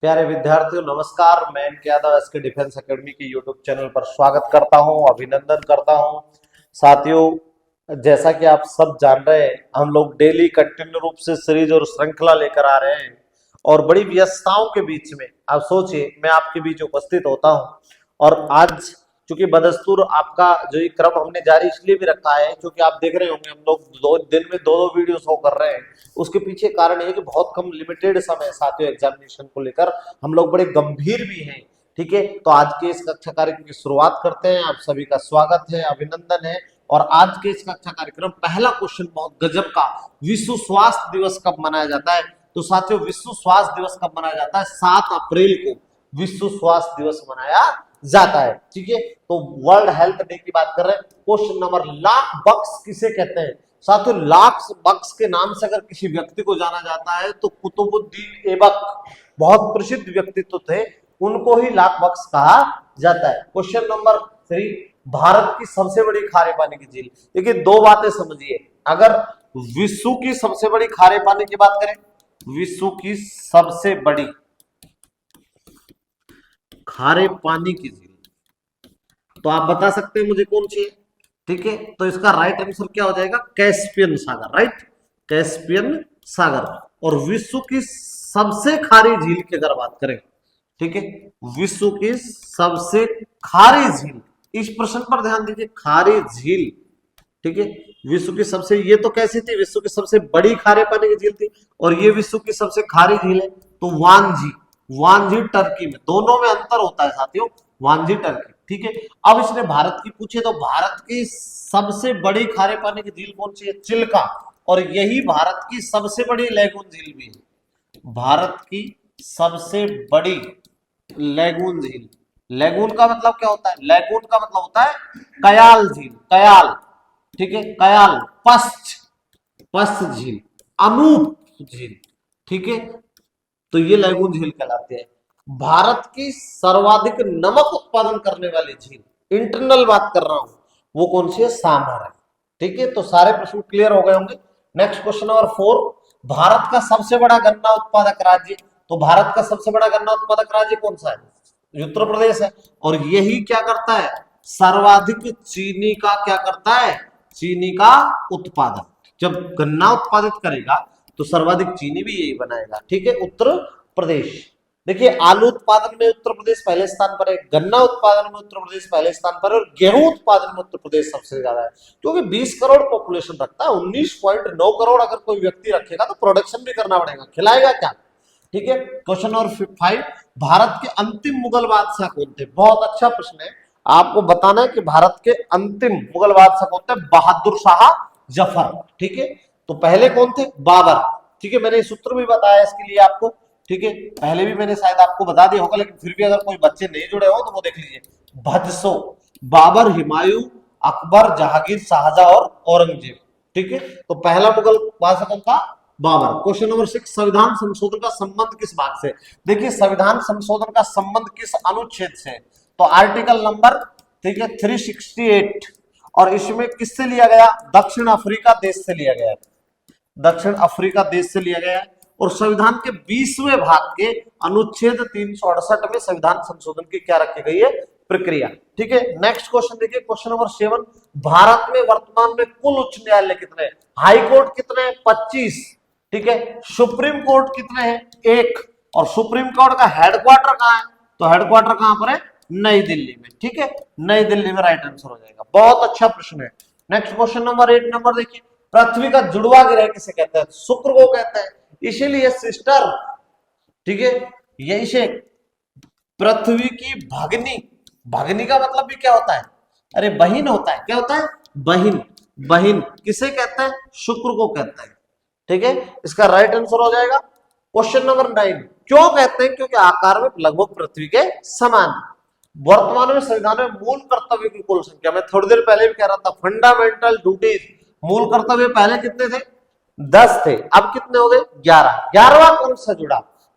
प्यारे विद्यार्थियों नमस्कार। मैं इनके यादव एसके डिफेंस एकेडमी के यूट्यूब चैनल पर स्वागत करता हूं, अभिनंदन करता हूं। साथियों, जैसा कि आप सब जान रहे हैं, हम लोग डेली कंटिन्यू रूप से सीरीज और श्रृंखला लेकर आ रहे हैं और बड़ी व्यस्तताओं के बीच में आप सोचिए मैं आपके बीच उपस्थित होता हूं। और आज चूंकि बदस्तूर आपका जो ये क्रम हमने जारी इसलिए भी रखा है क्योंकि आप देख रहे होंगे हम लोग 2 दिन में दो वीडियो शो कर रहे हैं। उसके पीछे कारण ये है कि बहुत कम लिमिटेड समय साथियों एग्जामिनेशन को लेकर हम लोग बड़े गंभीर भी हैं। ठीक है, तो आज के इस कक्षा कार्यक्रम की शुरुआत करते हैं। आप सभी का स्वागत है, अभिनंदन है। और आज के इस कक्षा कार्यक्रम पहला क्वेश्चन बहुत गजब का, विश्व स्वास्थ्य दिवस कब मनाया जाता है? तो साथियों विश्व स्वास्थ्य दिवस कब मनाया जाता है? 7 अप्रैल को विश्व स्वास्थ्य दिवस मनाया जाता है। ठीक है, तो वर्ल्ड हेल्थ डे की बात कर रहे हैं। क्वेश्चन नंबर, लाख बक्स किसे कहते हैं? साथियों लाख बक्स के नाम से अगर किसी व्यक्ति को जाना जाता है तो कुतुबुद्दीन ऐबक बहुत प्रसिद्ध व्यक्तित्व थे, उनको ही लाख बक्स कहा जाता है। क्वेश्चन नंबर 3, भारत की सबसे बड़ी खारे पानी की झील। देखिए दो बातें समझिए, अगर विश्व की सबसे बड़ी खारे पानी की बात करें, विश्व की सबसे बड़ी खारे पानी की झील, तो आप बता सकते हैं मुझे कौन सी है? ठीक है, तो इसका राइट आंसर क्या हो जाएगा? कैस्पियन सागर। राइट, कैस्पियन सागर। और विश्व की सबसे खारी झील की अगर बात करें, ठीक है, विश्व की सबसे खारी झील, इस प्रश्न पर ध्यान दीजिए, खारी झील। ठीक है, विश्व की सबसे, ये तो कैसी थी? विश्व की सबसे बड़ी खारे पानी की झील थी, और ये विश्व की सबसे खारी झील है तो वांझी। वांझी टर्की में, दोनों में अंतर होता है साथियों, वांझी टर्की। ठीक है, अब इसने भारत की पूछे तो भारत की सबसे बड़ी खारे पानी की झील कौन सी है? चिल्का। और यही भारत की सबसे बड़ी लैगून झील भी है, भारत की सबसे बड़ी लैगून झील। लैगून का मतलब क्या होता है? लैगून का मतलब होता है कयाल झील, कयाल। ठीक है, कयाल, पश्च, पश्च झील, अनूप झील। ठीक है, तो ये लैगून झील कहलाते हैं। भारत की सर्वाधिक नमक उत्पादन करने वाली झील, इंटरनल बात कर रहा हूं, वो कौन सी है? सामर है। ठीक है, तो सारे प्रश्न क्लियर हो गए होंगे। नेक्स्ट क्वेश्चन नंबर 4, भारत का सबसे बड़ा गन्ना उत्पादक राज्य। तो भारत का सबसे बड़ा गन्ना उत्पादक राज्य कौन सा है? उत्तर प्रदेश है। और यही क्या करता है? सर्वाधिक चीनी का क्या करता है? चीनी का उत्पादन। जब गन्ना उत्पादित करेगा तो सर्वाधिक चीनी भी यही बनाएगा। ठीक है, उत्तर प्रदेश। देखिए आलू उत्पादन में उत्तर प्रदेश पहले स्थान पर है, गन्ना उत्पादन में उत्तर प्रदेश पहले स्थान पर है, और गेहूं उत्पादन में उत्तर प्रदेश सबसे ज्यादा है, क्योंकि 20 करोड़ पॉपुलेशन रखता है। 19.9 करोड़ अगर कोई व्यक्ति रखेगा तो प्रोडक्शन भी करना पड़ेगा, खिलाएगा क्या? ठीक है, क्वेश्चन नंबर 5, भारत के अंतिम मुगल बादशाह कौन थे? बहुत अच्छा प्रश्न है, आपको बताना है कि भारत के अंतिम मुगल बादशाह कौन थे? बहादुर शाह जफर। ठीक है, तो पहले कौन थे? बाबर। ठीक है, मैंने सूत्र भी बताया इसके लिए आपको। ठीक है, पहले भी मैंने शायद आपको बता दिया होगा, लेकिन फिर भी अगर कोई बच्चे नहीं जुड़े हो तो वो देख लीजिए। भदसो, बाबर, हुमायूं, अकबर, जहांगीर, शाहजहां और औरंगजेब। ठीक है, तो पहला मुगल बादशाह कौन था? बाबर। क्वेश्चन नंबर 6, संविधान संशोधन का संबंध किस भाग से? देखिए संविधान संशोधन का संबंध किस अनुच्छेद से? तो आर्टिकल नंबर, ठीक है, 368। और इसमें किससे लिया गया? दक्षिण अफ्रीका देश से लिया गया, दक्षिण अफ्रीका देश से लिया गया है। और संविधान के 20वें भाग के अनुच्छेद 368 में संविधान संशोधन की क्या रखी गई है? प्रक्रिया। ठीक है, नेक्स्ट क्वेश्चन देखिए, क्वेश्चन नंबर 7, भारत में वर्तमान में कुल उच्च न्यायालय कितने हैं? हाई कोर्ट कितने हैं? 25। ठीक है, सुप्रीम कोर्ट कितने हैं? 1। और सुप्रीम कोर्ट का हेडक्वार्टर कहां है? तो हेडक्वार्टर कहां पर है? नई दिल्ली में। ठीक है, नई दिल्ली में राइट आंसर हो जाएगा। बहुत अच्छा प्रश्न है। नेक्स्ट क्वेश्चन नंबर 8 नंबर देखिए, पृथ्वी का जुड़वा ग्रह किसे कहते हैं? शुक्र को कहते हैं, इसीलिए सिस्टर। ठीक है, यही से पृथ्वी की भगनी, भगनी का मतलब भी क्या होता है? अरे बहिन होता है। क्या होता है? बहिन। बहिन किसे कहते हैं? शुक्र को कहते हैं। ठीक है, इसका राइट आंसर हो जाएगा। क्वेश्चन नंबर 9, क्यों कहते हैं? क्योंकि आकार में लगभग पृथ्वी के समान। वर्तमान में संविधान में मूल कर्तव्य की कुल संख्या, मैं थोड़ी देर पहले भी कह रहा था, फंडामेंटल ड्यूटीज, मूल कर्तव्य पहले कितने थे? 10 थे, अब कितने हो गए? 11। 11वां कौन सा जुड़ा?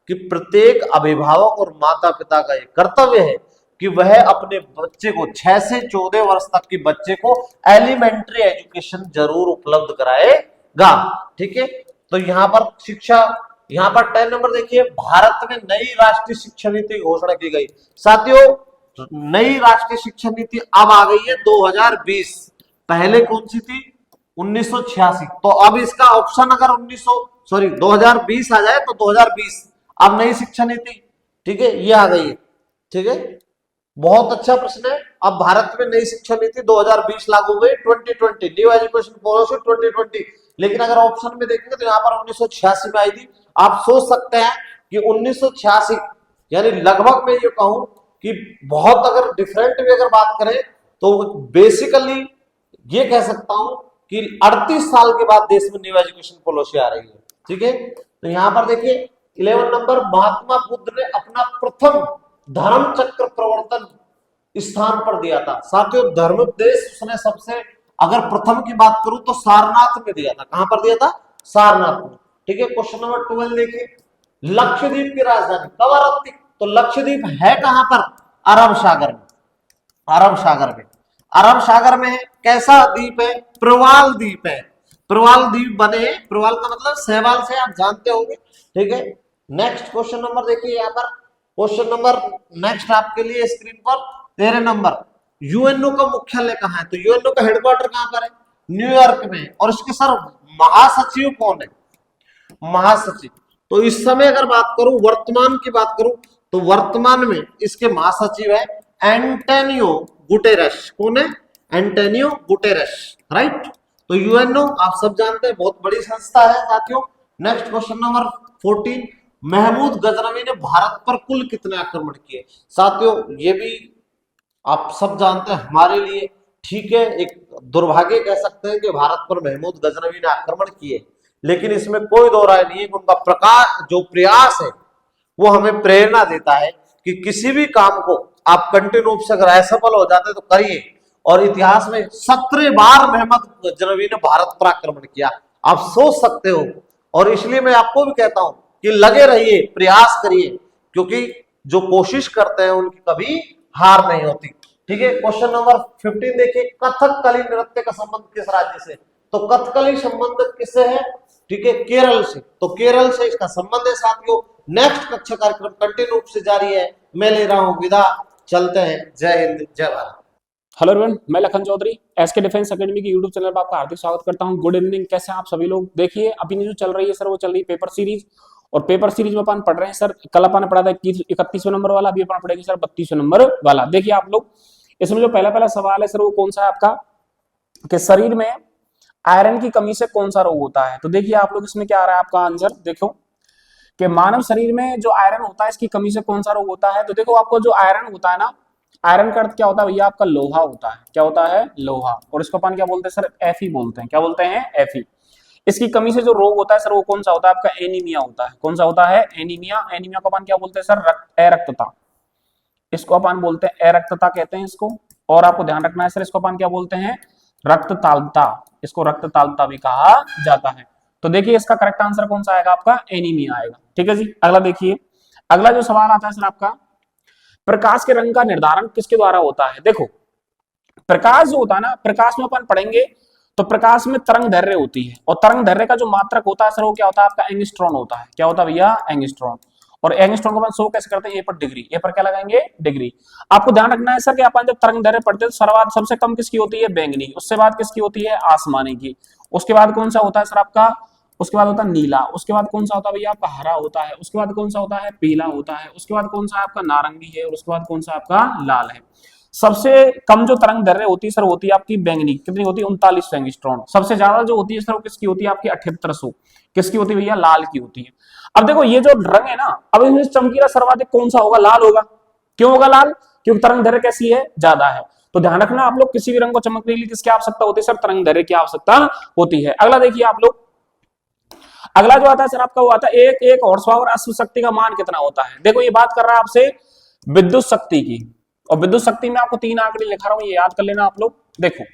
कि प्रत्येक अभिभावक और माता पिता का एक कर्तव्य है कि वह अपने बच्चे को 6 से 14 वर्ष तक के बच्चे को एलिमेंट्री एजुकेशन जरूर उपलब्ध कराएगा। ठीक है, तो यहां पर शिक्षा यहाँ पर 10 नंबर देखिए, भारत में नई राष्ट्रीय शिक्षा नीति घोषणा की गई। साथियों, नई राष्ट्रीय शिक्षा नीति अब आ गई है 2020, पहले कौन सी थी? 1986। तो अब इसका ऑप्शन अगर 2020 आ जाए तो 2020, अब नई शिक्षा नीति, ठीक है, ये आ गई है। ठीक है, बहुत अच्छा प्रश्न है। अब भारत में नई शिक्षा नीति 2020 लागू हो गई, 2020 न्यू एजुकेशन पॉलिसी 2020। लेकिन अगर ऑप्शन में देखेंगे तो यहाँ पर 1986 में आई थी। आप सोच सकते हैं कि 1986 यानी लगभग मैं ये कहूं कि बहुत, अगर डिफरेंट भी अगर बात करें तो बेसिकली ये कह सकता हूं कि 38 साल के बाद देश में न्यू एजुकेशन पॉलिसी आ रही है। ठीक है, तो यहां पर देखिए 11 नंबर, महात्मा बुद्ध ने अपना प्रथम धर्म चक्र प्रवर्तन स्थान पर दिया था। साथियों, धर्म उपदेश उसने सबसे, अगर प्रथम की बात करूं तो सारनाथ में दिया था। कहां पर दिया था? सारनाथ में। ठीक है, क्वेश्चन नंबर 12 देखिए, लक्षद्वीप की राजधानी कवारत्ती। तो लक्षद्वीप है कहां पर? अरब सागर में। अरब सागर में, अरब सागर में है। कैसा द्वीप है? प्रवाल द्वीप है। प्रवाल द्वीप बने, प्रवाल का मतलब सहवाल से, आप जानते होंगे। ठीक है, नेक्स्ट क्वेश्चन नंबर देखिए, यहाँ पर क्वेश्चन नंबर नेक्स्ट आपके लिए स्क्रीन पर 13 नंबर, यूएनओ का मुख्यालय कहाँ है? तो यूएनओ का हेडक्वार्टर कहाँ पर है? न्यूयॉर्क में। और इसके सर महासचिव कौन है? महासचिव। तो इस समय अगर बात करूं, वर्तमान की बात करूं, तो वर्तमान में इसके महासचिव है एंटोनियो गुटेरेस। कौन है? Antonio Guterres, right. तो यूएनओ आप सब जानते हैं, बहुत बड़ी संस्था है साथियों। Next question number 14, Mahmud Ghaznavi ने भारत पर कुल कितने आक्रमण किए? साथियों, ये भी आप सब जानते हैं हमारे लिए, ठीक है, एक दुर्भाग्य कह सकते हैं कि भारत पर महमूद गजनवी ने आक्रमण किए, लेकिन इसमें कोई दो राय नहीं है कि उनका प्रकाश जो प्रयास है वो हमें प्रेरणा देता है कि किसी भी काम को आप कंटिन्यू रूप से अगर असफल हो जाते तो करिए। और इतिहास में 17 बार महमूद गजनवी ने भारत पर आक्रमण किया, आप सोच सकते हो। और इसलिए मैं आपको भी कहता हूं कि लगे रहिए, प्रयास करिए, क्योंकि जो कोशिश करते हैं उनकी कभी हार नहीं होती। ठीक है, क्वेश्चन नंबर 15 देखिए, कथकली नृत्य का संबंध किस राज्य से? तो कथकली संबंध किससे है? ठीक है, केरल से। तो केरल से इसका संबंध है साथियों। नेक्स्ट कक्षा कार्यक्रम कंटिन्यू रूप से जारी है। मैं ले रहा हूं विदा, चलते हैं। जय हिंद, जय भारत। हेलो एवरीवन, मैं Lakhan Chaudhary SK defence academy की यूट्यूब चैनल पर आपका हार्दिक स्वागत करता हूं। गुड इवनिंग, कैसे हैं आप सभी लोग? देखिए, अभी जो चल रही है सर, वो चल रही है पेपर सीरीज। और पेपर सीरीज में अपन पढ़ रहे हैं सर, कल अपन ने पढ़ा था 31वें नंबर वाला, अभी अपन पढ़ेंगे सर 32वें नंबर वाला। देखिए आप लोग, इसमें जो पहला सवाल है सर, वो कौन सा है आपका, कि शरीर में आयरन की कमी से कौन सा रोग होता है? तो देखिए आप लोग, इसमें क्या आ रहा है आपका आंसर, देखो कि मानव शरीर में जो आयरन होता है, इसकी कमी से कौन सा रोग होता है? तो देखो, आपको जो आयरन होता है ना, आयरन का अर्थ क्या होता है भैया? आपका लोहा होता है। क्या होता है? लोहा। और इसको अपन क्या बोलते हैं सर? एफी बोलते हैं। क्या बोलते हैं? एफी। इसकी कमी से जो रोग होता है सर, वो कौन सा होता है? आपका एनीमिया होता है। कौन सा होता है? एनीमिया। एनीमिया को अपन क्या बोलते हैं सर? अरक्तता। इसको अपन बोलते हैं अरक्तता कहते हैं इसको। और आपको ध्यान रखना है सर, इसको अपन क्या बोलते हैं? रक्ततालता। इसको रक्ततालता भी कहा जाता है। तो देखिए, इसका करेक्ट आंसर कौन सा आएगा? आपका एनीमिया आएगा। ठीक है जी। अगला देखिए, अगला जो सवाल आता है सर आपका, प्रकाश के रंग का निर्धारण किसके द्वारा होता है? देखो, प्रकाश जो होता है ना, प्रकाश में अपन पढ़ेंगे तो प्रकाश में तरंग दैर्घ्य होती है, और तरंग दैर्घ्य का जो मात्रक होता है सर, वो क्या होता है? आपका एंगस्ट्रॉन होता है। क्या होता है भैया? एंगस्ट्रॉन। और एंगस्ट्रॉन को अपन शो कैसे करते हैं? ए पर डिग्री। ए पर क्या लगाएंगे? डिग्री। आपको ध्यान रखना है सर कि अपन जब तरंग दैर्घ्य पढ़ते हैं तो सर्वाधिक सबसे कम किसकी होती है? बैंगनी। उससे बाद किसकी होती है? आसमानी की। उसके बाद कौन सा होता है सर आपका? उसके बाद होता है नीला। उसके बाद कौन सा होता है भैया? आपका हरा होता है। उसके बाद कौन सा होता है? पीला होता है। उसके बाद कौन सा आपका? नारंगी है। और उसके बाद कौन सा आपका? लाल है। सबसे कम जो तरंग दैर्घ्य होती है सर, होती है आपकी बैंगनी। कितनी होती है? 39 एंगस्ट्रॉन। सबसे ज्यादा जो होती है सर, वो किसकी होती है? आपकी 7800। किसकी होती है भैया? लाल की होती है। अब देखो, ये जो रंग है ना, अब इसमें चमकीला सर्वाधिक कौन सा होगा? लाल होगा। क्यों होगा लाल? क्योंकि तरंग दैर्घ्य कैसी है? ज्यादा है। तो ध्यान रखना आप लोग, किसी भी रंग को चमकने के लिए किसकी आवश्यकता होती है सर? तरंग दैर्घ्य की आवश्यकता होती है। अगला देखिए आप लोग, अगला जो आता है सर आपका, वो आता है एक हॉर्स पावर अश्व शक्ति का मान कितना होता है? देखो, ये बात कर रहा है आपसे विद्युत शक्ति की। और विद्युत शक्ति में आपको 3 आंकड़े लिखा रहा हूं, ये याद कर लेना आप लोग। देखो,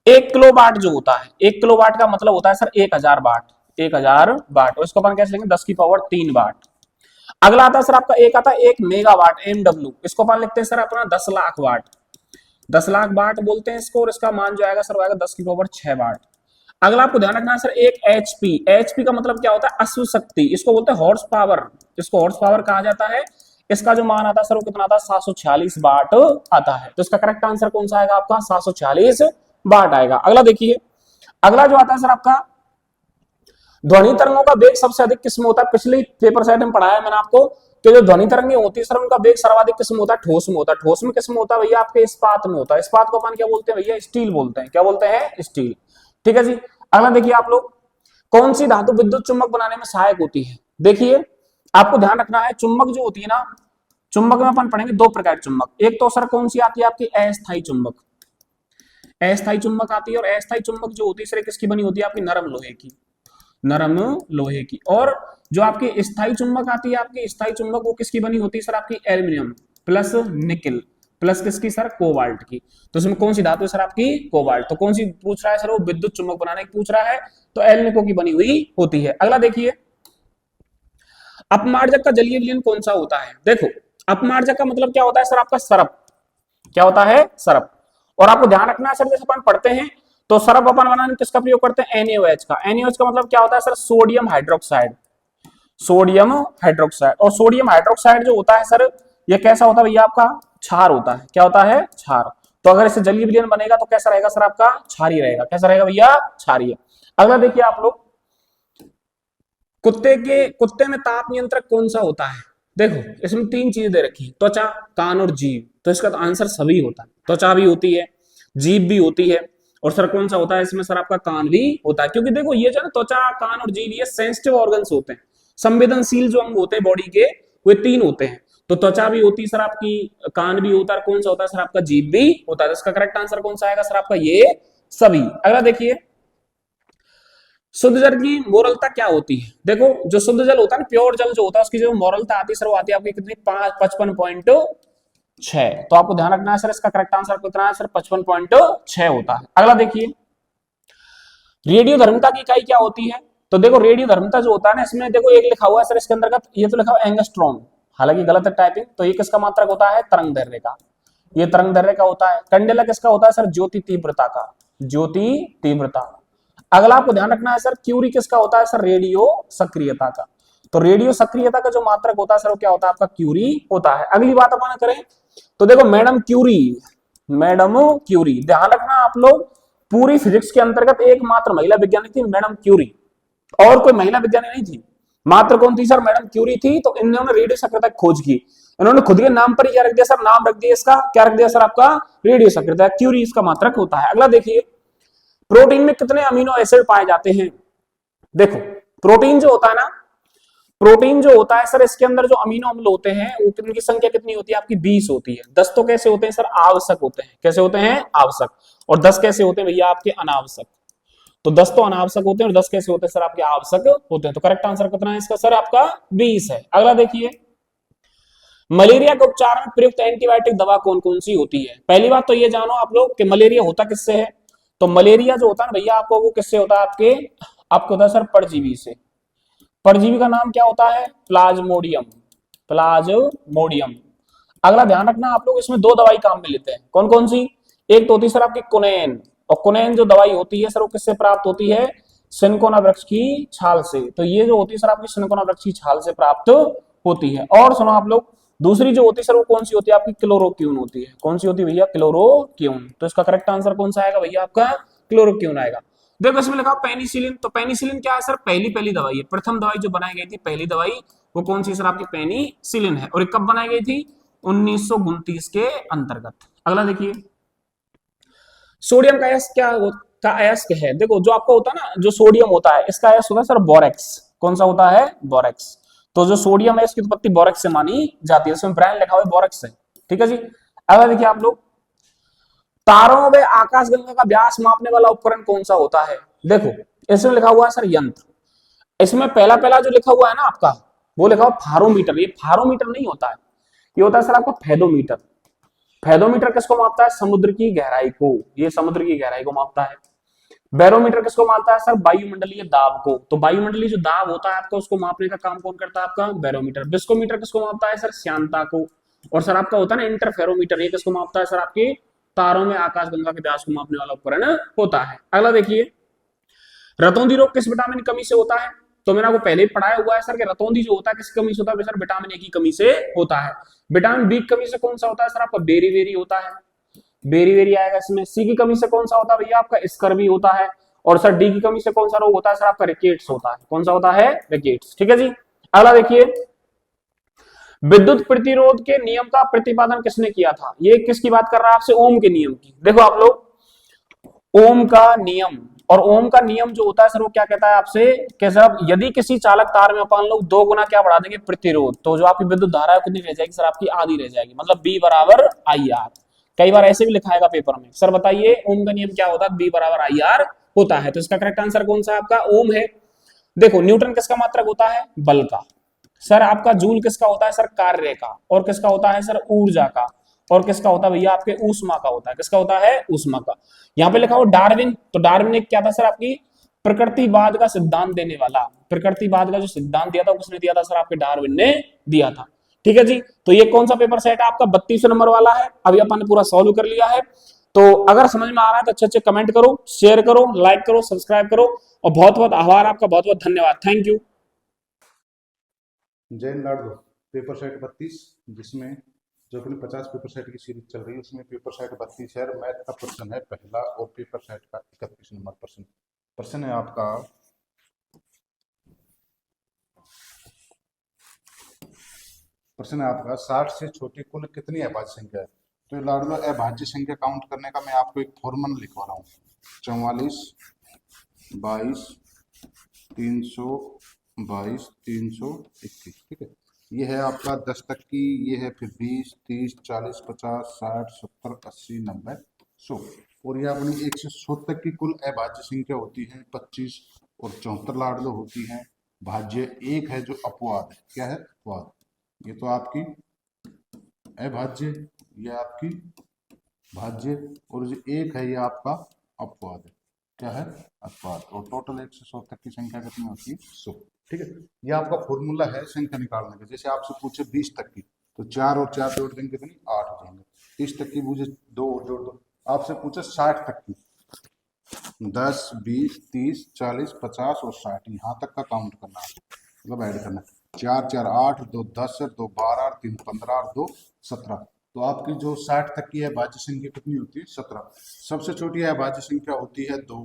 1 किलो वाट जो होता है, 1 किलो वाट का मतलब होता है सर 1000 वाट। 1000 वाट। और इसको अपन कैसे लेंगे? 10 की पावर 3 वाट। अगला आता है सर आपका, एक आता है 1 मेगावाट, MW। इसको अपन लिखते हैं सर अपना 10 लाख वाट। 10 लाख वाट बोलते हैं इसको। और इसका मान जो आएगा सर, वो आएगा 10 की पावर 6 वाट। अगला आपको ध्यान रखना है सर, एक एचपी, एचपी का मतलब क्या होता है, अश्व शक्ति, इसको बोलते हैं हॉर्स पावर, इसको हॉर्स पावर कहा जाता है। इसका जो मान आता है सर वो कितना आता है, 746 वाट आता है। तो इसका करेक्ट आंसर कौन सा आएगा आपका, 746 वाट आएगा। अगला देखिए, अगला जो आता है सर आपका, ध्वनि तरंगों का वेग सबसे अधिक किसमें होता है, पिछले पेपर सेट में पढ़ाया मैंने आपको कि जो ध्वनि तरंगें होती है सर उनका वेग सर्वाधिक किसमें होता है, ठोस में होता है। ठोस में किसमें होता है भैया, आपके इस्पात में होता है। इस्पात को अपन क्या बोलते हैं भैया, स्टील बोलते हैं। क्या बोलते हैं, स्टील। ठीक है जी। अगला देखिए आप लोग, कौन सी धातु विद्युत चुंबक बनाने में सहायक होती है। देखिए आपको ध्यान रखना है, चुंबक जो होती है ना, चुंबक में अपन पढ़ेंगे दो प्रकार के चुंबक। एक तो सर कौन सी आती है आपकी, अस्थायी चुंबक, अस्थायी चुंबक आती है। और अस्थायी चुंबक जो होती है सर किसकी बनी होती है, आपकी नरम लोहे की, नरम लोहे की। और जो आपकी स्थायी चुंबक आती है, आपकी स्थायी चुंबक वो किसकी बनी होती है सर, आपकी एल्यूमिनियम प्लस निकल प्लस किसकी सर, कोबाल्ट की। तो इसमें कौन सी धातु है सर, आपकी कोबाल्ट। तो कौन सी पूछ रहा है सर, वो विद्युत चुंबक बनाने की पूछ रहा है, तो एल्निको की बनी हुई होती है। अगला देखिए, अपमार्जक का जलीय विलयन कौन सा होता है। देखो अपमार्जक का मतलब क्या होता है सर, आपका सरप। क्या होता है, सरप। और आपको ध्यान रखना है सर, जैसे अपन पढ़ते हैं तो सरप अपन बनाने में किसका प्रयोग करते हैं, NaOH का। NaOH का मतलब क्या होता है sir, sodium hydroxide, sodium hydroxide. और सोडियम हाइड्रोक्साइड जो होता है सर, ये कैसा होता है भैया, आपका क्षार होता है। क्या होता है, क्षार। तो अगर इससे जलीय विलयन बनेगा तो कैसा रहेगा सर, आपका क्षारीय रहेगा। कैसा रहेगा भैया, क्षारीय। अगला देखिए आप लोग, कुत्ते में ताप नियंत्रक कौन सा होता है। देखो इसमें तीन चीजें दे रखी है, त्वचा, कान और जीभ। तो इसका तो आंसर सभी होता है। त्वचा भी होती है, जीभ भी होती है, और सर कौन सा होता है इसमें सर, आपका कान भी होता है। क्योंकि देखो ये जो है त्वचा, कान और जीभ, ये सेंसिटिव ऑर्गन्स होते हैं, संवेदनशील जो अंग होते हैं बॉडी के, वे तीन होते हैं। तो त्वचा भी होती है सर आपकी, कान भी होता है, कौन सा होता है सर, आपका जीभ भी होता है। इसका करेक्ट आंसर कौन सा आएगा सर, आपका ये सभी। अगला देखिए, शुद्ध जल की मोरलता क्या होती है। देखो जो शुद्ध जल होता है ना, प्योर जल जो होता है, उसकी जो मोरलता आती है सर, वो आती है आपकी कितनी, 55.6। तो आपको ध्यान रखना है सर, इसका करेक्ट आंसर कितना है सर, 55.6 होता है। अगला देखिए, रेडियो धर्मिता की इकाई क्या होती है। तो देखो रेडियो धर्मिता जो होता है ना, इसमें देखो एक लिखा हुआ है सर इसके अंतर्गत, ये तो लिखा हुआ एंगस्ट्रॉम, हालांकि गलत है टाइपिंग। तो ये किसका मात्रक होता है, तरंग दैर्ध्य का, ये तरंग दैर्ध्य का होता है। कंडेला किसका होता है सर, ज्योति तीव्रता का, ज्योति तीव्रता। अगला आपको ध्यान रखना है सर, क्यूरी किसका होता है सर, रेडियो सक्रियता का। तो रेडियो सक्रियता का जो मात्रक होता है सर, वो क्या होता है, आपका क्यूरी होता है। अगली बात अपन करें तो देखो मैडम क्यूरी, मैडम क्यूरी, ध्यान रखना आप लोग, पूरी फिजिक्स के अंतर्गत एकमात्र महिला वैज्ञानिक थी मैडम क्यूरी, और कोई महिला वैज्ञानिक नहीं थी। मात्र कौन थी सर, मैडम क्यूरी थी। तो इन्होंने रेडियो सक्रियता की खोज की। इन्होंने खुद के नाम पर ही क्या रख दिया सर, नाम रख दिया इसका, क्या रख दिया सर, आपका रेडियो सक्रियता, क्यूरी इसका मात्रक होता है। अगला देखिए, प्रोटीन में कितने अमीनो एसिड पाए जाते हैं। देखो प्रोटीन जो होता है ना, प्रोटीन जो होता है सर, इसके अंदर जो अमीनो अम्ल होते हैं वो उनकी संख्या कितनी होती है, आपकी 20 होती है। 10 तो कैसे होते हैं सर, आवश्यक होते हैं। कैसे होते हैं, आवश्यक। और 10 कैसे होते हैं भैया, आपके अनावश्यक। तो 10 तो अनावश्यक होते हैं, और 10 कैसे होते हैं सर, आपके आवश्यक होते हैं। तो करेक्ट आंसर कितना है इसका सर, आपका 20 है। अगला देखिए, मलेरिया के उपचार में प्रयुक्त एंटीबायोटिक दवा कौन कौन सी होती है। पहली बात तो ये जानो आप लोग कि मलेरिया होता किससे है। तो मलेरिया जो होता है ना भैया, आपको वो किससे होता है, आपको होता है सर परजीवी से। परजीवी का नाम क्या होता है, प्लाज्मोडियम, प्लाज्मोडियम। अगला ध्यान रखना आप लोग, इसमें दो दवाई काम में लेते हैं, कौन कौन सी। एक तो होती है सर आपकी कुनैन, और कुनैन जो दवाई होती है सर, वो किससे प्राप्त होती है, सिनकोना वृक्ष की छाल से। तो ये जो होती है सर आपकी सिनकोना वृक्ष की छाल से प्राप्त होती है। और सुनो आप लोग, दूसरी जो होती है सर, वो कौन सी होती है, आपकी क्लोरोक्यून होती है। कौन सी होती है भैया, क्लोरोक्यून। तो इसका करेक्ट आंसर कौन सा आएगा भैया, आपका क्लोरोक्यून आएगा। देखो इसमें लिखा पेनिसिलिन। तो पेनिसिलिन क्या है सर, पहली दवाई है, प्रथम दवाई जो बनाई गई थी, पहली दवाई, वो कौन सी सर, आपकी पेनिसिलिन है। और ये कब बनाई गई थी, 1929 के अंतर्गत। अगला देखिए, सोडियम का अयस्क क्या का अयस्क है। देखो जो आपको होता है ना, जो सोडियम होता है, इसका अयस्क होता है सर बोरेक्स। कौन सा होता है, बोरेक्स। तो जो सोडियम है इसकी उत्पत्ति बोरेक्स से मानी जाती है, इसमें ब्रांड लिखा हुआ है बोरेक्स है। ठीक है जी। अगला देखिए आप लोग, तारों में आकाशगंगा का व्यास मापने वाला उपकरण कौन सा होता है। देखो इसमें लिखा हुआ है सर यंत्र। इसमें पहला जो लिखा हुआ है ना आपका, वो लिखा हुआ फारोमीटर। ये फारोमीटर नहीं होता है, ये होता है सर आपका फेदोमीटर। फेदोमीटर किसको मापता है, समुद्र की गहराई को, ये समुद्र की गहराई को मापता है। बैरोमीटर किसको मापता है सर, वायुमंडलीय दाब को। तो वायुमंडलीय जो दाब होता है आपका, उसको मापने का काम कौन करता है, आपका बैरोमीटर। विस्कोमीटर किसको मापता है सर, श्यानता को। और सर आपका होता है ना इंटरफेरोमीटर, ये किसको मापता है सर, आपके तारों में आकाशगंगा के व्यास को मापने वाला उपकरण होता है। अगला देखिए, रतौंधी रोग किस विटामिन की कमी से होता है? तो मैंने आपको पहले ही पढ़ाया हुआ है सर कि रतौंधी जो होता है किस कमी से होता है सर? विटामिन ए की कमी से होता है। विटामिन बी की कमी से कौन सा होता है सर? आपका बेरी बेरी होता है, बेरी बेरी आएगा इसमें। सी की कमी से कौन सा होता है भैया? आपका स्कर्वी होता है। और सर डी की कमी से कौन सा रोग होता है सर? आपका रिकेट्स होता है। कौन सा होता है? रिकेट्स। ठीक है जी। अगला देखिए, विद्युत प्रतिरोध के नियम का प्रतिपादन किसने किया था? ये किसकी बात कर रहा है आपसे? ओम के नियम की। देखो आप लोग, ओम का नियम, और ओम का नियम जो होता है सर वो क्या कहता है आपसे कि सर यदि किसी चालक तार में अपन लोग 2 गुना क्या बढ़ा देंगे? प्रतिरोध, तो जो आपकी विद्युत धारा है कितनी रह जाएगी सर? आपकी आधी रह जाएगी, मतलब बी बराबर आई आर। कई बार ऐसे भी लिखाएगा पेपर में। सर बताइए ओम का नियम क्या होता है? बी बराबर आई आर होता है। तो इसका करेक्ट आंसर कौन सा आपका? ओम है। देखो, न्यूटन किसका मात्रक होता है? बल का। सर आपका जूल किसका होता है सर? कार्य का। और किसका होता है सर? ऊर्जा का। और किसका होता है भैया? आपके ऊष्मा का होता है। किसका होता है? ऊष्मा का। यहाँ पे लिखा हो डार्विन, तो डार्विन ने क्या था सर? आपकी प्रकृतिवाद का सिद्धांत देने वाला। प्रकृतिवाद का जो सिद्धांत दिया था वो किसने दिया था सर? आपके डार्विन ने दिया था। ठीक है जी। तो ये कौन सा पेपर सेट है आपका? 32 नंबर वाला है। अभी अपन ने पूरा सॉल्व कर लिया है। तो अगर समझ में आ रहा है तो अच्छे अच्छे कमेंट करो, शेयर करो, लाइक करो, सब्सक्राइब करो। और बहुत बहुत आभार आपका, बहुत बहुत धन्यवाद। Thank you. Jain Lado paper set 32, जिसमें जो अपनी 50 पेपर सेट की सीरीज चल रही है उसमें पेपर सेट 32 है। मैथ का प्रश्न है पहला और पेपर सेट का 31 नंबर प्रश्न। प्रश्न है आपका, प्रश्न है आपका 60 से छोटी कुल कितनी अभाज्य संख्या है? तो लाडलो अभाज्य संख्या काउंट करने का मैं आपको एक फॉर्मूला लिखवा रहा हूँ। 44, 22, 322, 321। ठीक है, ये है आपका 10 तक की, ये है फिर 20, 30, 40, 50, 60, 70, 80, 90, 100। और ये अपनी 100 तक की कुल अभाज्य संख्या होती है 25 और 74 लाडलो होती है। भाज्य एक है जो अपवाद है। क्या है? अपवाद। ये तो आपकी अभाज्य, ये आपकी भाज्य, और जो एक है ये आपका अपवाद है। क्या है? अपवाद। और टोटल 100 तक की संख्या कितनी होती है? 100। ठीक है, ये आपका फॉर्मूला है संख्या निकालने का। जैसे आपसे पूछे 20 तक की, तो 4 और 4 जोड़ देंगे कितनी? 8 हो जाएंगे। 30 तक की पूछे 2 और जोड़ दो। आपसे पूछे 60 तक की, 10, 20, 30, 40, 50 और 60, यहाँ तक का काउंट करना है, मतलब ऐड करना है। 4 4 8, 2 10, 2 12, 3 15 और 2 17। तो आपकी जो 60 तक की है भाज्य संख्या कितनी होती है? 17। सबसे छोटी है भाज्य संख्या होती है 2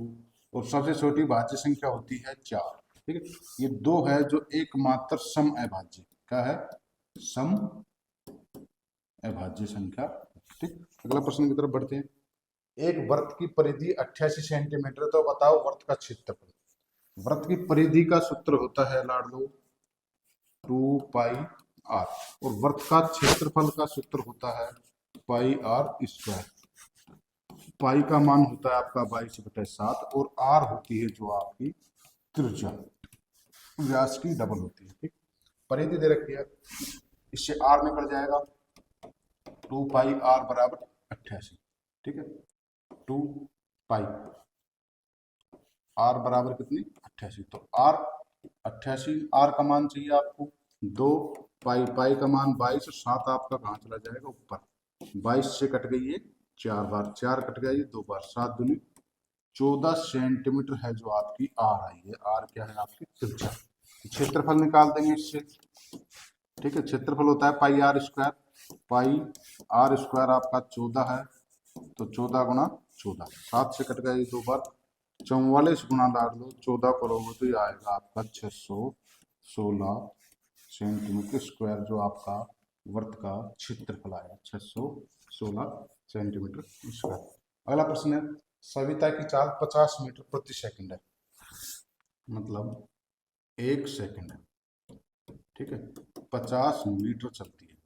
और सबसे छोटी भाज्य संख्या होती है 4। ठीक है, ये 2 है जो एकमात्र सम अभाज्य। क्या है? सम अभाज्य संख्या। ठीक, अगला प्रश्न की तरफ बढ़ते हैं। एक वृत्त की परिधि 88 सेंटीमीटर, तो बताओ वृत्त का क्षेत्रफल। वृत्त की परिधि का सूत्र होता है लाडलो 2 पाई आर, और वृत्त का क्षेत्रफल का सूत्र होता है पाई आर स्क्वायर। पाई का मान होता है आपका 22/7 और आर होती है जो आपकी त्रिज्या, व्यास की डबल होती है। ठीक, परिधि दे रखी है, इससे आर निकल जाएगा। 2 पाई आर बराबर 88। ठीक है, 2 पाई आर बराबर कितनी? 88। तो आर 88, आर का मान चाहिए आपको 2, पाई पाई का मान 22 और 7 आपका कहाँ चला जाएगा? ऊपर। 22 से कट गई है 4 बार, 4 कट गया ये 2 बार, 7 दूनी 14 सेंटीमीटर है जो आपकी आर आई है। आर क्या है? आपकी त्रिज्या। क्षेत्रफल निकाल देंगे इससे। ठीक है, क्षेत्रफल होता है pi R square. Pi R square आपका 14 है, तो 14 गुना 14, 7 से कट गया ये 2 बार, 44 गुना लाड लो 14 करोगे तो ये आएगा आपका 616 सेंटीमीटर स्क्वायर, जो आपका वृत्त का क्षेत्रफल आया 616 सेंटीमीटर स्क्वायर। अगला प्रश्न है, सविता की चाल 50 मीटर प्रति सेकंड है, मतलब 1 सेकंड है। ठीक है, 50 मीटर चलती है,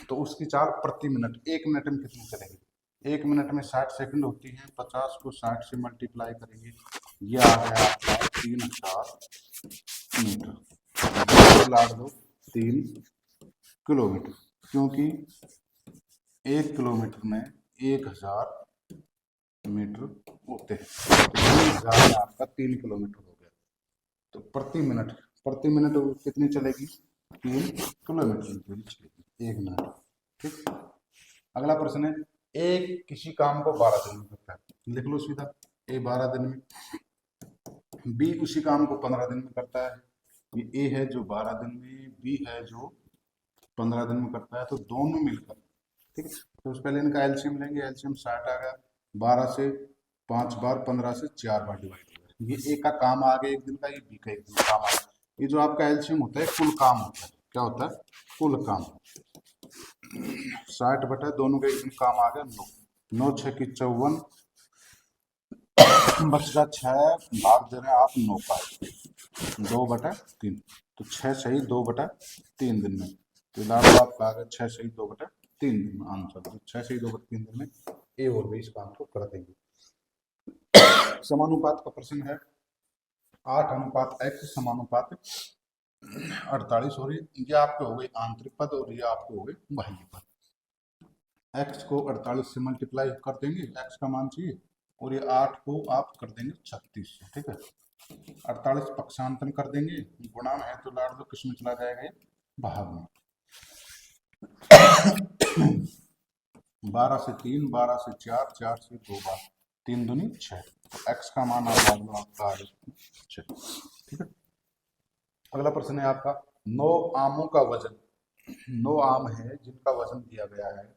तो उसकी चाल प्रति मिनट 1 मिनट में कितनी चलेगी? 1 मिनट में 60 सेकंड होती है, 50 को 60 से मल्टीप्लाई करेंगे, ये आ गया आपका 3000 मीटर। लाड़ दो 3 किलोमीटर, क्योंकि 1 किलोमीटर में 1000 मीटर होते हैं, तो 3000 आपका 3 किलोमीटर हो गया। तो प्रति मिनट कितनी चलेगी? 3 किलोमीटर चलेगी 1 मिनट। ठीक, अगला प्रश्न है, एक किसी काम को 12 दिन में करता है, लिख लो सीधा। ए 12 दिन में, बी उसी काम को 15 दिन में करता है। ये ए है जो 12 दिन में, बी है जो 15 दिन में करता है, तो दोनों मिलकर, ठीक है। तो उससे पहले इनका एलसीएम लेंगे, एलसीएम 60 आ गया, 12 से 5 बार, 15 से 4 बार डिवाइड हो गया। ये ए का काम आ गया एक दिन का, ये बी का एक दिन का काम आ गया। ये जो आपका एलसीएम होता है कुल काम होता है, क्या होता है, कुल काम। 60 बटा दोनों का एक दिन काम आ गया 9, 9 6 की 54, बचगा 6 भाग दे रहे हैं आप 9 का, 2 बटा 3, तो 6 सही 2 बटा 3 दिन में, तो लाभ आपका आ गया 6 सही 2 बटा 3 दिन में आंसर। तो 6 सही 2 बटा 3 दिन में ए और बी इस काम को कर देंगे। समानुपात का प्रश्न है 8:x समानुपात 48 हो रही है। ये आपके हो गए आंतरिक पद और ये आपके हो गए बाह्य पद। x को 48 से मल्टीप्लाई कर देंगे, x का मान चाहिए, और ये 8 को आप कर देंगे 36 से, ठीक है। 48 पक्षांतन कर देंगे, गुणा में है तो लाड़ दो किस में चला जाएगा, ये भाग में। 12 से 3, 12 से 4, 4 से 2 बार, 3 दूनी 6, तो x का मान आपका आ गया 6, ठीक है। अगला प्रश्न है आपका 9 आमों का वजन, 9 आम है जिनका वजन दिया गया है,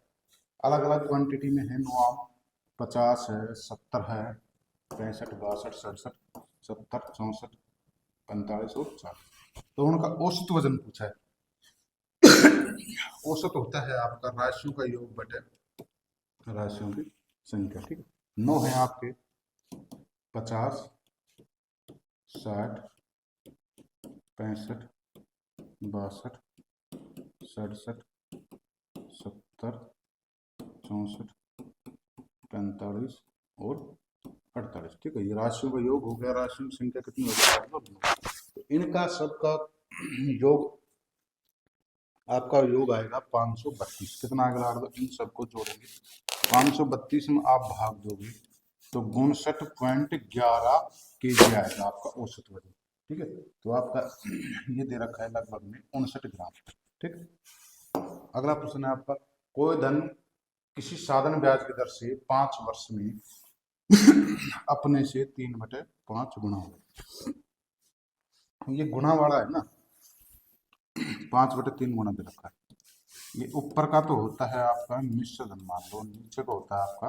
अलग अलग क्वांटिटी में है 9 आम, 50 है, 70 है, 65, 62, 67, 70, 64, 45 और 40, तो उनका औसत वजन पूछा है। औसत होता है आपका राशियों का योग बटे राशियों की संख्या, ठीक है। 9 है आपके 50, 60, 65, 62, 67, 70, 64, 45 और 48, ठीक है। ये राशियों का योग हो गया, राशियों की संख्या कितनी हो गई, तो इनका सबका योग, आपका योग आएगा 532। कितना आएगा, इन सबको जोड़ेंगे 532 में आप भाग दोगे तो 59.11 kg आएगा आपका औसत वजन, ठीक है। तो आपका ये दे रखा है लगभग में 59 ग्राम, ठीक। अगला प्रश्न है आपका कोई धन किसी साधन ब्याज की दर से 5 वर्ष में अपने से 3/5 गुना हो। ये गुना वाला है ना, 5/3 गुना दे रखा है। ये ऊपर का तो होता है आपका मिश्र धन, मान लो नीचे का होता है आपका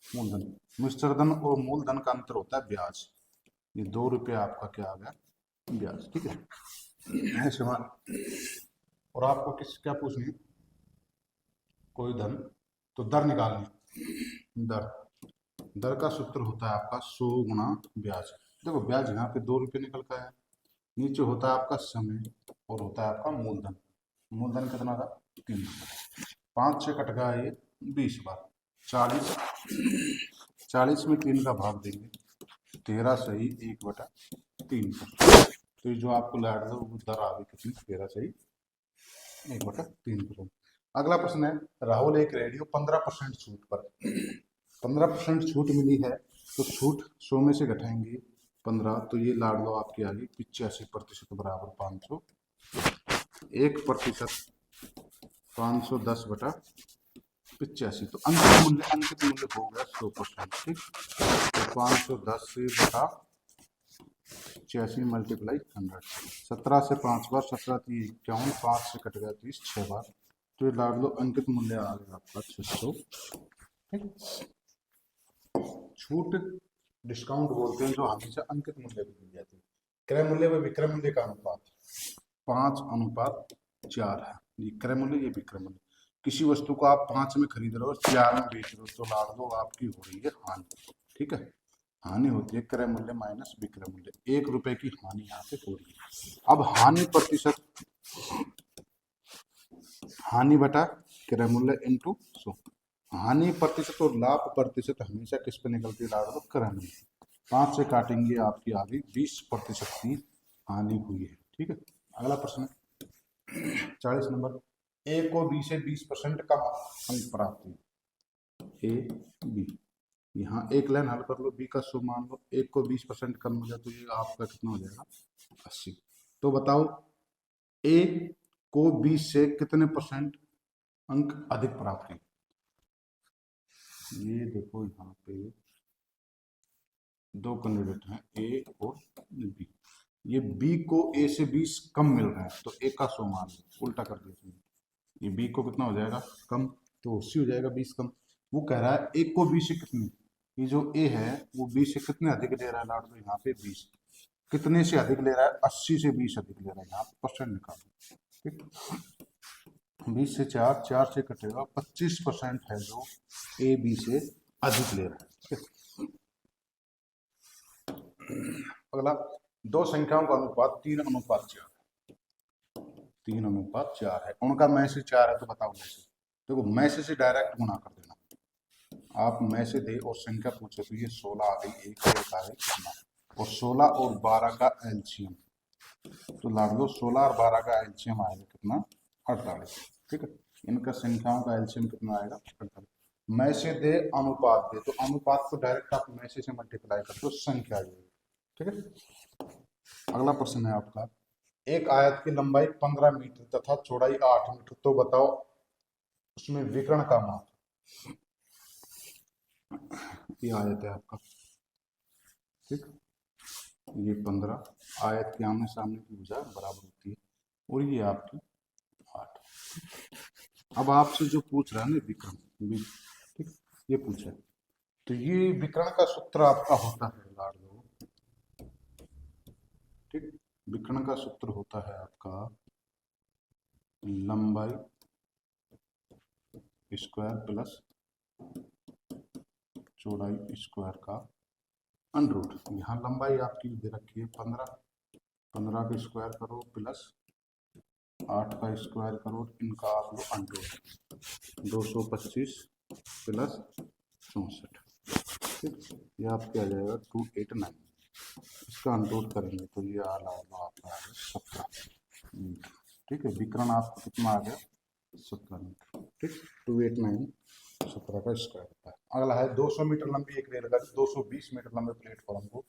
मूलधन। मिश्र धन और मूलधन का अंतर होता है ब्याज। ये 2 रुपये आपका क्या आ गया, ब्याज, ठीक है। ऐसे मान, और आपको किस क्या पूछनी है, कोई धन, तो दर निकालनी। दर का सूत्र होता है आपका 100 गुना ब्याज। देखो ब्याज यहाँ पे 2 रुपये निकल का है, नीचे होता है आपका समय और होता है आपका मूलधन। मूलधन कितना था, 3 रुपये। 5 से कट गया ये 20 बार, 40 में 3 का भाग देंगे, 13 सही 1/3 पर। तो ये जो आपको लाड दो वो दर आ गई कितनी, 13 सही 1/3 पर। अगला प्रश्न है राहुल एक रेडियो 15% छूट पर, 15% छूट मिली है, तो छूट 100 में से घटाएंगे 15, तो ये लाड लो आपकी आ गई 85% बराबर 500, 1% 510/85, तो अंकित मूल्य हो गया 100%, ठीक। तो 510 से बटा 85 मल्टीप्लाई 100, 17 से 5 बार, 17 3 51, 5 से कट गया 30 6 बार, तो ये लाड लो अंकित मूल्य आ गया आपका 600, ठीक। छूट डिस्काउंट बोलते हैं जो हमेशा अंकित मूल्य पर दी जाती है। क्रय मूल्य व विक्रय मूल्य का अनुपात 5:4 है, ये क्रय मूल्य ये विक्रय मूल्य। किसी वस्तु को आप 5 में खरीद रहे हो और 4 में बेच रहे हो, तो लाड लो आपकी हो रही है हानि, ठीक है। हानि होती है क्रय मूल्य माइनस विक्रय मूल्य, 1 रुपए की हानि यहाँ पे हो रही है। अब हानि प्रतिशत, हानि बटा क्रय मूल्य इंटू 100, हानि प्रतिशत और लाभ प्रतिशत हमेशा किस पे निकलती है, लाभ क्रय मूल्य। 5 से काटेंगे आपकी आ गई 20% की हानि हुई है, ठीक है। अगला प्रश्न 40 नंबर, ए को बी से 20% कम अंक प्राप्त हुई, ए बी, यहाँ एक लाइन हल कर लो, बी का 100 मान लो, एक को 20% कम हो जाए तो ये आपका कितना हो जाएगा 80। तो बताओ ए को 20 से कितने % अंक अधिक प्राप्त हुए। ये देखो यहाँ पे दो कैंडिडेट हैं ए और बी। ये बी को ए से 20 कम मिल रहा है तो ए का 100 मान लो, उल्टा कर दिया तुमने। ये बी को कितना हो जाएगा कम, तो उससे हो जाएगा 20 कम। वो कह रहा है ए को बी से कितनी, ये जो ए है वो बी से कितने अधिक ले रहा है लाड, तो यहाँ पे 20 कितने से अधिक ले रहा है, 80 से 20 अधिक ले रहा है, यहाँ परसेंट निकालो। ठीक, 20 से 4 से कटेगा, 25% है जो ए बी से अधिक ले रहा है। ठीक है, अगला, दो संख्याओं का अनुपात 3:4 है, 3:4 है, उनका में से 4 है, तो बताओ में से। देखो में से डायरेक्ट गुणा कर देना, आप में से दे और संख्या पूछे तो ये 16 आ गई, एक आ गई कितना, और 16 और 12 का एलसीएम, तो लाड लो 16 और 12 का एलसीएम आएगा कितना, 48। ठीक है, इनका संख्याओं का एलसीएम कितना आएगा, 48। में से दे अनुपात दे, तो अनुपात को डायरेक्ट आप में से मल्टीप्लाई कर दो, संख्या आ जाएगी। ठीक है, अगला प्रश्न है आपका, एक आयत की लंबाई 15 मीटर तथा चौड़ाई 8 मीटर, तो बताओ उसमें विकर्ण का मान। ये आयत है आपका, ठीक, ये 15, आयत के आमने सामने की भुजा बराबर होती है, और ये आपकी 8। अब आपसे जो पूछ रहा है ना विकर्ण, ठीक, ये पूछा है, तो ये विकर्ण का सूत्र आपका होता है लाड लो, ठीक, विकर्ण का सूत्र होता है आपका लंबाई स्क्वायर प्लस चौड़ाई स्क्वायर का अंडर रूट। यहाँ लंबाई आपकी दे रखी है 15, 15 का स्क्वायर करो प्लस 8 का स्क्वायर करो, इनका आप लो अंडर रूट, 225 प्लस 64। ठीक, ये आपके आ जाएगा 289, इसका अंडर रूट करेंगे तो ये आ रहा आपका 17 मीटर। ठीक है, विकर्ण आपको कितना आ गया, 17 मीटर। ठीक, 289 17 का स्क्वायर होता है। अगला है 200 मीटर लंबी एक रेलगाड़ी 220 मीटर लंबे प्लेटफॉर्म को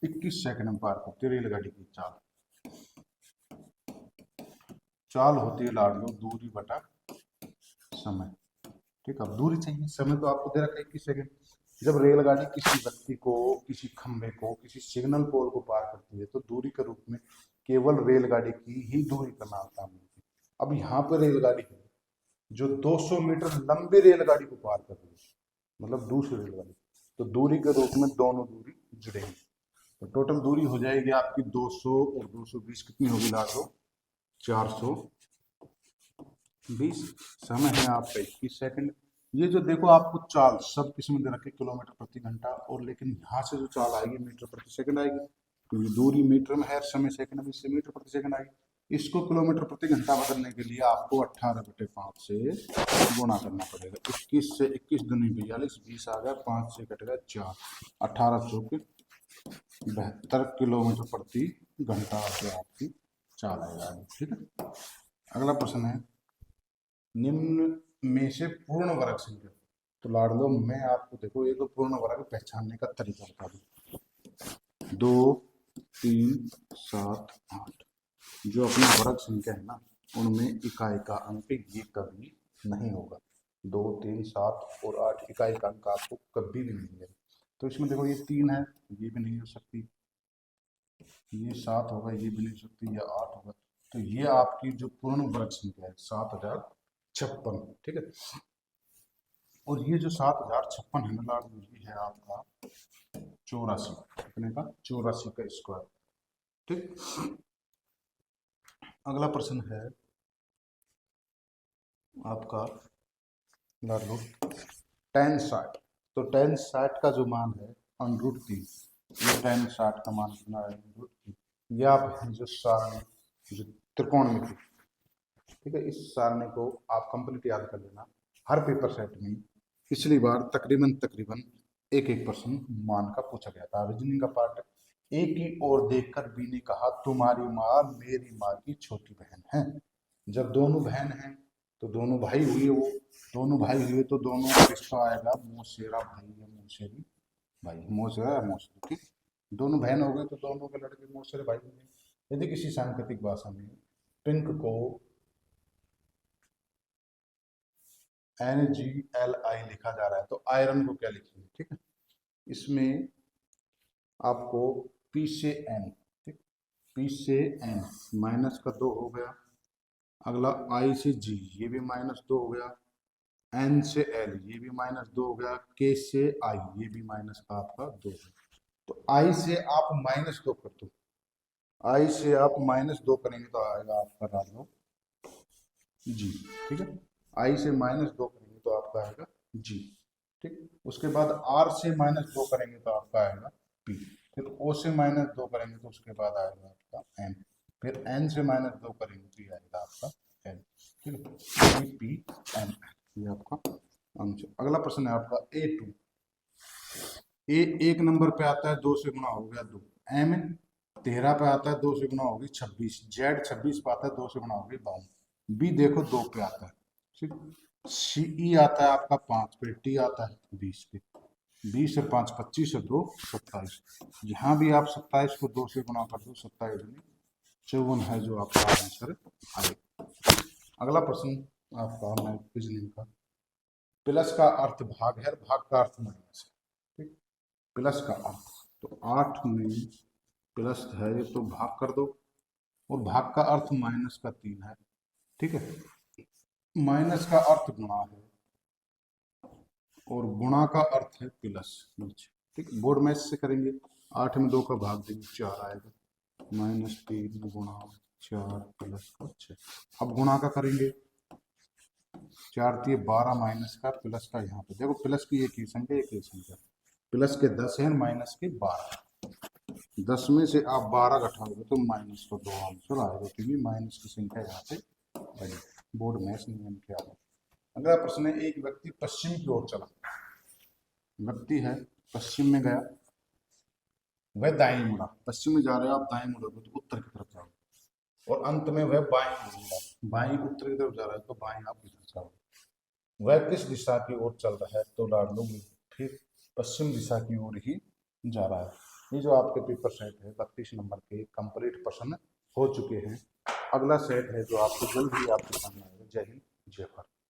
21 सेकंड में पार करती है। रेलगाड़ी की चाल, चाल होती है लाड लो दूरी बटा समय। ठीक, अब दूरी चाहिए, समय तो आपको दे रखा है 21 सेकंड। जब रेलगाड़ी किसी व्यक्ति को, किसी खंभे को, किसी सिग्नल पोल को पार करती है तो दूरी के रूप में केवल रेलगाड़ी की ही दूरी का नाम शामिल है। अब यहाँ पर रेलगाड़ी है जो 200 मीटर लंबी रेलगाड़ी को पार कर रही है, मतलब दूसरी रेलगाड़ी, तो दूरी के रूप में दोनों दूरी जुड़ेंगी, तो टोटल दूरी हो जाएगी आपकी 200 और 220 कितनी होगी लाडो, 420। समय है आपका 21 सेकंड। ये जो देखो आपको चाल सब किस्म दे रखे किलोमीटर प्रति घंटा, और लेकिन यहाँ से जो चाल आएगी मीटर प्रति सेकंड आएगी, क्योंकि दूरी मीटर में है, समय सेकंड में, इससे मीटर प्रति सेकंड आएगी। इसको किलोमीटर प्रति घंटा बदलने के लिए आपको 18/5 से गुणा करना पड़ेगा। 21 से 21 दूनी 42, 20 आ गया, 5 से कटेगा 4, 18 चौके 72 किलोमीटर प्रति घंटा से आपकी चाल आएगा। ठीक है, अगला प्रश्न है, निम्न में से पूर्ण वर्ग संख्या, तो लाड लो मैं आपको देखो ये तो पूर्ण वर्ग पहचानने का तरीका बता दूं, 2 3 7 8 जो अपनी वर्ग संख्या है ना, उनमें इकाई का अंक ये कभी नहीं होगा। 2 3 7 और 8 इकाई का अंक आपको कभी भी नहीं मिलेगा। तो इसमें देखो ये 3 है, ये भी नहीं हो सकती, ये 7 होगा, ये भी नहीं हो सकती, ये 8 होगा, तो ये आपकी जो पूर्ण वर्ग संख्या है 7056। ठीक है, और ये जो 7056 है ना लाड, ये है आपका 84, कितने का, 84 का स्क्वायर। ठीक, अगला प्रश्न है आपका लाड लो tan 60, तो tan 60 का जो मान है √3, ये tan 60 का मान कितना है, √3। ये आप जो सारणी जो त्रिकोणमिति, ठीक है, इस सारणी को आप कंप्लीट याद कर लेना। हर पेपर सेट में पिछली बार तकरीबन एक प्रश्न मान का पूछा गया था। रीजनिंग का पार्ट, ए की ओर देखकर बी ने कहा तुम्हारी माँ मेरी माँ की छोटी बहन है। जब दोनों बहन हैं तो दोनों भाई हुए, वो दोनों भाई हुए तो दोनों का रिश्ता आएगा मौसेरा भाई या मौसेरी भाई, मौसेरा या मौसेरी। ठीक, दोनों बहन हो गए तो दोनों के लड़के मौसेरे भाई होंगे। यदि किसी सांकेतिक भाषा में पिंक को NGLI लिखा जा रहा है तो आयरन को क्या लिखेंगे। ठीक है, इसमें आपको P से N, ठीक, P से N माइनस का 2 हो गया। अगला I से G, ये भी -2 हो गया। N से L, ये भी -2 हो गया। K से I, ये भी माइनस का आपका 2 है। तो I से आप -2 कर दो, I से आप -2 करेंगे तो आएगा आपका राजो G, ठीक है। I से -2 करेंगे तो आपका आएगा G, ठीक। उसके बाद R से -2 करेंगे तो आपका आएगा P, फिर O से -2 करेंगे तो उसके बाद आएगा आपका N, फिर N से -2 करेंगे तो ये आएगा आपका N, ठीक है। P N, ये आपका आंसर। अगला प्रश्न है आपका A2। A एक नंबर पे आता है 2 से गुना हो गया 2, M 13 पे आता है 2 से गुना होगी 26, Z 26 पे आता है 2 से गुना होगी 52, B देखो 2 पे आता है, ठीक। CE आता है आपका 5 पे, T आता है 20 पे, 20 से 5 25 से 2 27, यहाँ भी आप 27 को 2 से गुना कर दो, 27 दूनी 54 है जो आपका आंसर आएगा। अगला प्रश्न आपका मैं रीजनिंग का, प्लस का अर्थ भाग है, भाग का अर्थ माइनस है, ठीक। प्लस का अर्थ, तो 8 में प्लस है तो भाग कर दो, और भाग का अर्थ माइनस का 3 है, ठीक है। माइनस का अर्थ गुणा है और गुणा का अर्थ है प्लस नीचे, ठीक। बोर्ड मैच से करेंगे, 8 में 2 का भाग देंगे 4 आएगा, -3 गुणा 4 प्लस 6। अब गुणा का करेंगे, 4 3 12 माइनस का प्लस का, यहाँ पे देखो प्लस की एक ही संख्या, एक ही संख्या, प्लस के 10 है माइनस के 12, 10 में से आप 12 घटाओगे तो माइनस का 2 आंसर आएगा, क्योंकि माइनस की संख्या यहाँ पे बड़ी। बोर्ड मैच नियम के आगे अगला प्रश्न है, एक व्यक्ति पश्चिम की ओर चला, व्यक्ति है पश्चिम में गया, वह दाएं मुड़ा, पश्चिम में जा रहे हो आप, दाएं मुड़ोगे तो उत्तर की तरफ जाओगे, और अंत में वह बाएं मुड़ा, बाएं उत्तर की तरफ जा रहा है तो बाएं आप इधर जाओगे। वह किस दिशा की ओर चल रहा है, तो लाड लो फिर पश्चिम दिशा की ओर ही जा रहा है। ये जो आपके पेपर सेट है 32 नंबर के कंप्लीट प्रश्न हो चुके हैं। अगला सेट है जो आपको जल्द ही आपके सामने आएगा। जय हिंद, जय भारत।